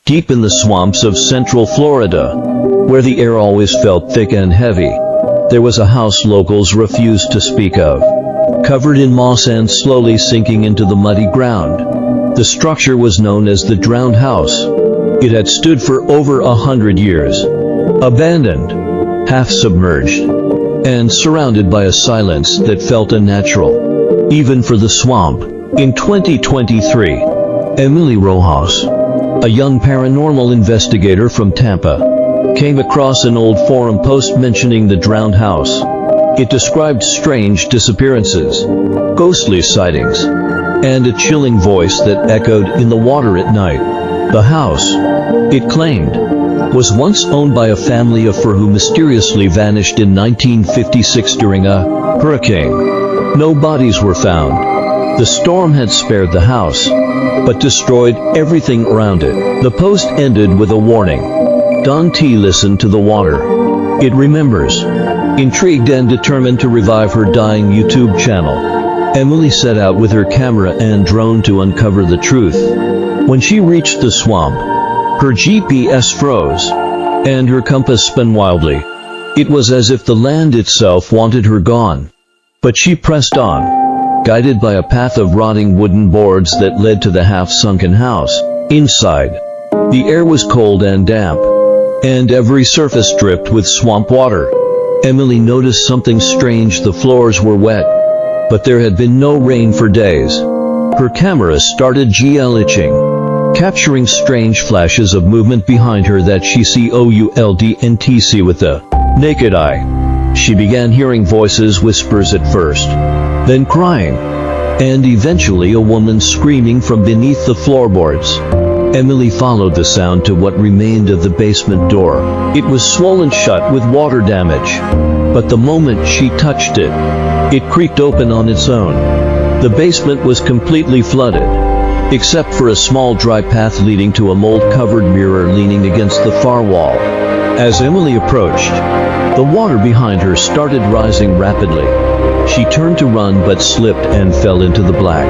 Deep in the swamps of central Florida, where the air always felt thick and heavy, there was a house locals refused to speak of. Covered in moss and slowly sinking into the muddy ground, the structure was known as the Drowned House. It had stood for over 100 years, abandoned, half-submerged, and surrounded by a silence that felt unnatural, even for the swamp. In 2023, Emily Rojas, a young paranormal investigator from Tampa, came across an old forum post mentioning the Drowned House. It described strange disappearances, ghostly sightings, and a chilling voice that echoed in the water at night. The house, it claimed, was once owned by a family of 4 who mysteriously vanished in 1956 during a hurricane. No bodies were found. The storm had spared the house, but destroyed everything around it. The post ended with a warning. Don't listen to the water. It remembers. Intrigued and determined to revive her dying YouTube channel, Emily set out with her camera and drone to uncover the truth. When she reached the swamp, her GPS froze, and her compass spun wildly. It was as if the land itself wanted her gone. But she pressed on, guided by a path of rotting wooden boards that led to the half-sunken house. Inside, the air was cold and damp, and every surface dripped with swamp water. Emily noticed something strange. The floors were wet, but there had been no rain for days. Her camera started glitching, capturing strange flashes of movement behind her that she couldn't see with the naked eye. She began hearing voices, whispers at first, then crying, and eventually a woman screaming from beneath the floorboards. Emily followed the sound to what remained of the basement door. It was swollen shut with water damage, but the moment she touched it, it creaked open on its own. The basement was completely flooded, except for a small dry path leading to a mold-covered mirror leaning against the far wall. As Emily approached, the water behind her started rising rapidly. She turned to run but slipped and fell into the black,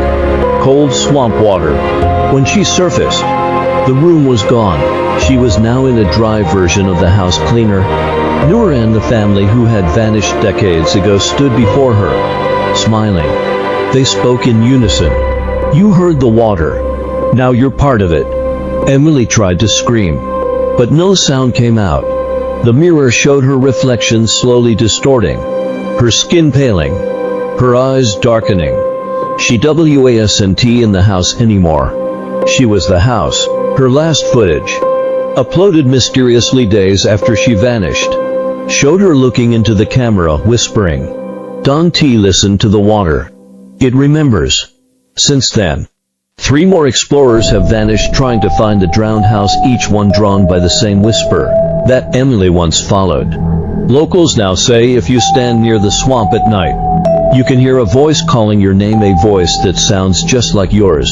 cold swamp water. When she surfaced, the room was gone. She was now in a dry version of the house cleaner. Noor and the family who had vanished decades ago stood before her, smiling. They spoke in unison. "You heard the water. Now you're part of it." Emily tried to scream, but no sound came out. The mirror showed her reflection slowly distorting, her skin paling, her eyes darkening. She wasn't in the house anymore. She was the house. Her last footage, uploaded mysteriously days after she vanished, showed her looking into the camera, whispering, "Don't listen to the water. It remembers." Since then, 3 more explorers have vanished trying to find the Drowned House, each one drawn by the same whisper that Emily once followed. Locals now say if you stand near the swamp at night, you can hear a voice calling your name, a voice that sounds just like yours.